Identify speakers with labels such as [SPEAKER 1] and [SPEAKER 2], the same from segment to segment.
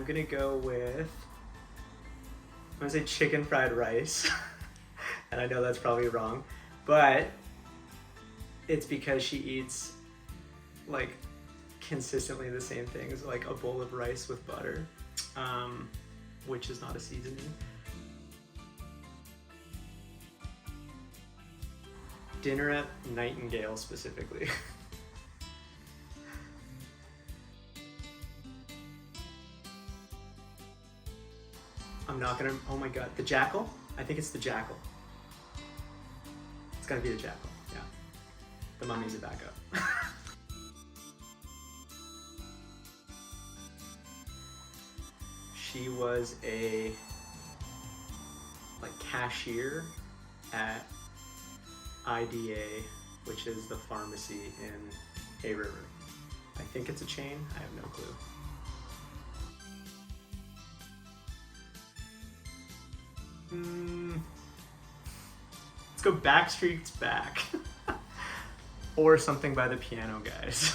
[SPEAKER 1] I'm gonna go with, I'm gonna say chicken fried rice. And I know that's probably wrong, but it's because she eats like consistently the same things, like a bowl of rice with butter, which is not a seasoning. Dinner at Nightingale specifically. I'm not gonna, oh my god, the Jackal? I think it's the Jackal. It's gotta be the Jackal, yeah. The Mummy's a backup. She was a like cashier at IDA, which is the pharmacy in Hay River. I think it's a chain, I have no clue. Let's go Backstreet's Back. Or something by the Piano Guys.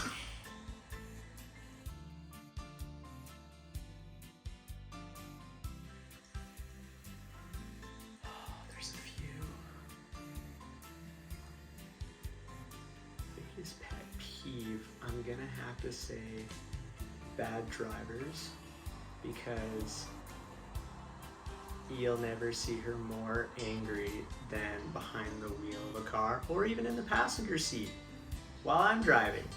[SPEAKER 1] There's a few. Biggest pet peeve, I'm gonna have to say bad drivers, because you'll never see her more angry than behind the wheel of a car or even in the passenger seat while I'm driving.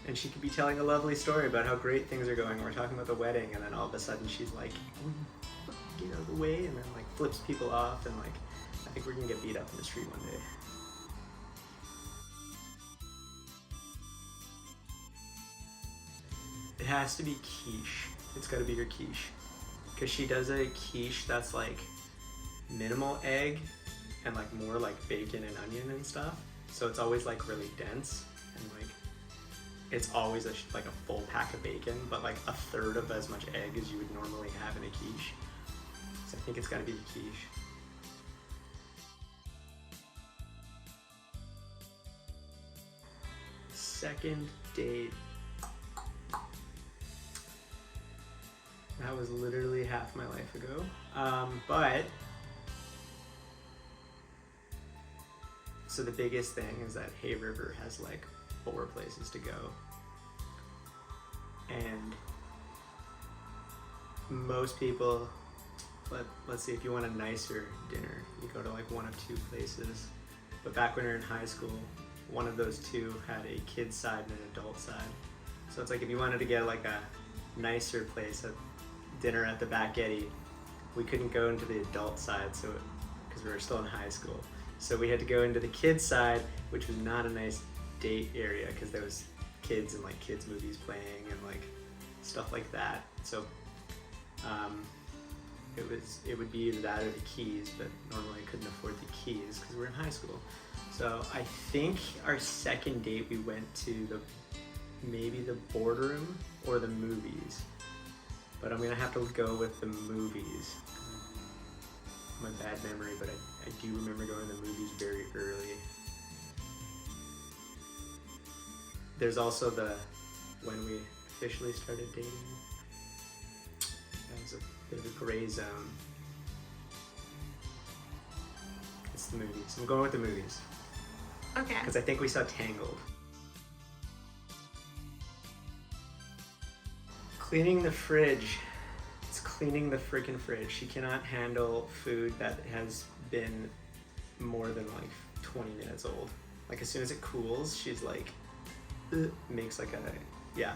[SPEAKER 1] And she could be telling a lovely story about how great things are going. We're talking about the wedding, and then all of a sudden she's like, get out of the way, and then like flips people off, and like, I think we're gonna get beat up in the street one day. It has to be quiche. It's gotta be her quiche. Because she does a quiche that's like minimal egg and like more like bacon and onion and stuff. So it's always like really dense, and like it's always like a full pack of bacon, but like a third of as much egg as you would normally have in a quiche. So I think it's gotta be the quiche. Second date. That was literally half my life ago. But so the biggest thing is that Hay River has like 4 places to go. And most people, let's see, if you want a nicer dinner, you go to like 1 of 2 places. But back when we were in high school, one of those 2 had a kid's side and an adult side. So it's like if you wanted to get like a nicer place, dinner at the Back Getty, we couldn't go into the adult side, so because we were still in high school. So we had to go into the kids side, which was not a nice date area because there was kids and like kids movies playing and like stuff like that. So it would be either that or the Keys, but normally I couldn't afford the Keys because we were in high school. So I think our second date we went to maybe the Boardroom or the movies. But I'm gonna have to go with the movies. My bad memory, but I do remember going to the movies very early. There's also when we officially started dating. That was a bit of a gray zone. It's the movies. I'm going with the movies.
[SPEAKER 2] Okay.
[SPEAKER 1] Because I think we saw Tangled. Cleaning the fridge. It's cleaning the freaking fridge. She cannot handle food that has been more than like 20 minutes old. Like as soon as it cools, she's like, makes like yeah.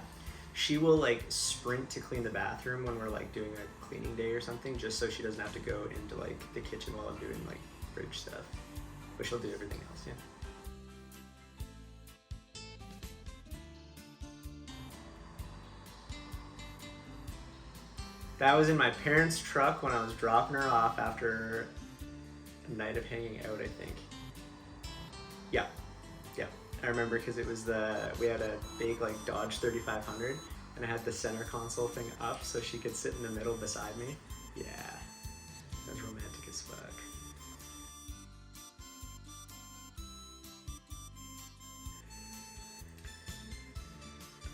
[SPEAKER 1] She will like sprint to clean the bathroom when we're like doing a cleaning day or something, just so she doesn't have to go into like the kitchen while I'm doing like fridge stuff. But she'll do everything else, yeah. That was in my parents' truck when I was dropping her off after a night of hanging out, I think. Yeah, I remember because it was we had a big like Dodge 3500 and I had the center console thing up so she could sit in the middle beside me. Yeah, that was romantic as fuck.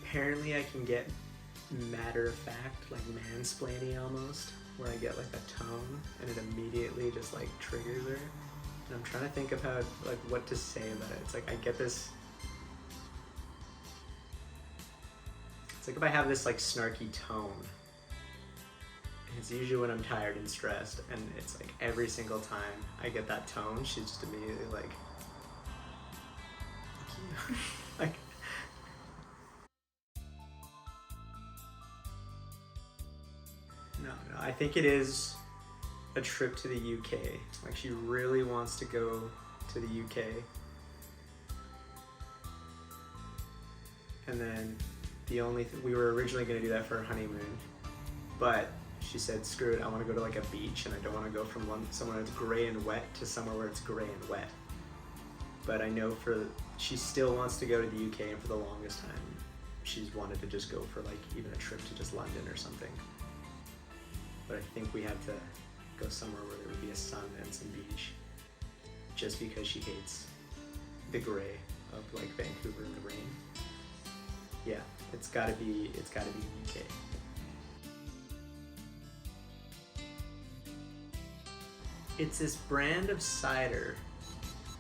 [SPEAKER 1] Apparently I can get matter of fact, like mansplaining almost, where I get like a tone and it immediately just like triggers her. And I'm trying to think of how, like, what to say about it. It's like I get this. It's like if I have this like snarky tone. It's usually when I'm tired and stressed, and it's like every single time I get that tone, she's just immediately like, "Fuck you." Like, no, I think it is a trip to the UK. Like, she really wants to go to the UK. And then we were originally going to do that for our honeymoon, but she said, screw it, I want to go to like a beach, and I don't want to go from somewhere that's gray and wet to somewhere where it's gray and wet. But I know she still wants to go to the UK, and for the longest time, she's wanted to just go for like even a trip to just London or something. But I think we have to go somewhere where there would be a sun and some beach, just because she hates the gray of like Vancouver and the rain. Yeah, it's gotta be UK. It's this brand of cider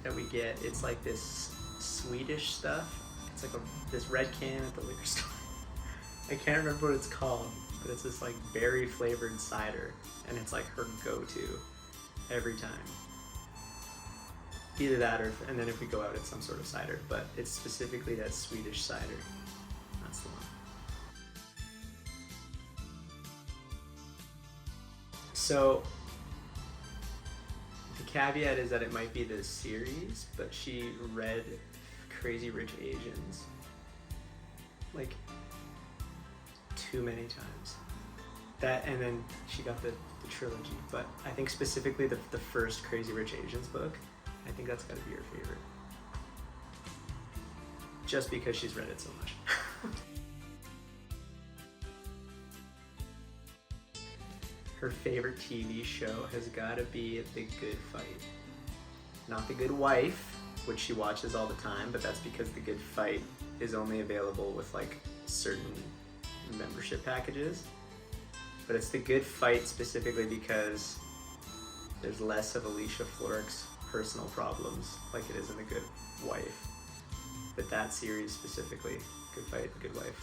[SPEAKER 1] that we get. It's like this Swedish stuff. It's like this red can at the liquor store. I can't remember what it's called, but it's this like berry flavored cider, and it's like her go-to every time. Either that, and then if we go out, it's some sort of cider, but it's specifically that Swedish cider. That's the one. So the caveat is that it might be the series, but she read Crazy Rich Asians like too many times. That, and then she got the trilogy, but I think specifically the first Crazy Rich Asians book, I think that's gotta be her favorite. Just because she's read it so much. Her favorite TV show has gotta be The Good Fight. Not The Good Wife, which she watches all the time, but that's because The Good Fight is only available with like certain membership packages. But it's The Good Fight specifically because there's less of Alicia Florrick's personal problems like it is in The Good Wife. But that series specifically, Good Fight, The Good Wife.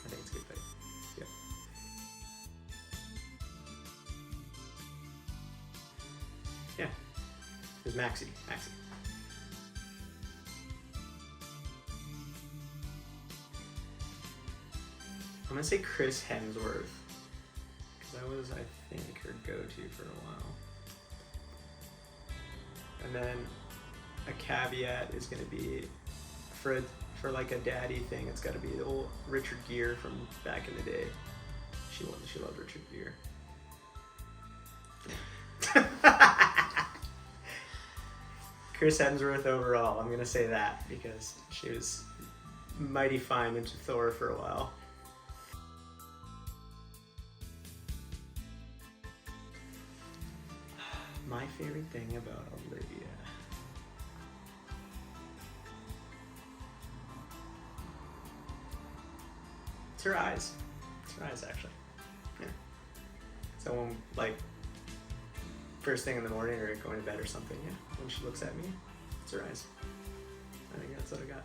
[SPEAKER 1] I think it's Good Fight. Yeah. Yeah. There's Maxie. I'm gonna say Chris Hemsworth, because that was, I think, her go-to for a while. And then a caveat is gonna be for like a daddy thing. It's got to be the old Richard Gere from back in the day. She loved Richard Gere. Chris Hemsworth overall. I'm gonna say that because she was mighty fine into Thor for a while. My favorite thing about Olivia. It's her eyes. It's her eyes, actually. Yeah. So when, like, first thing in the morning or going to bed or something, yeah, when she looks at me, it's her eyes. I think that's what I got.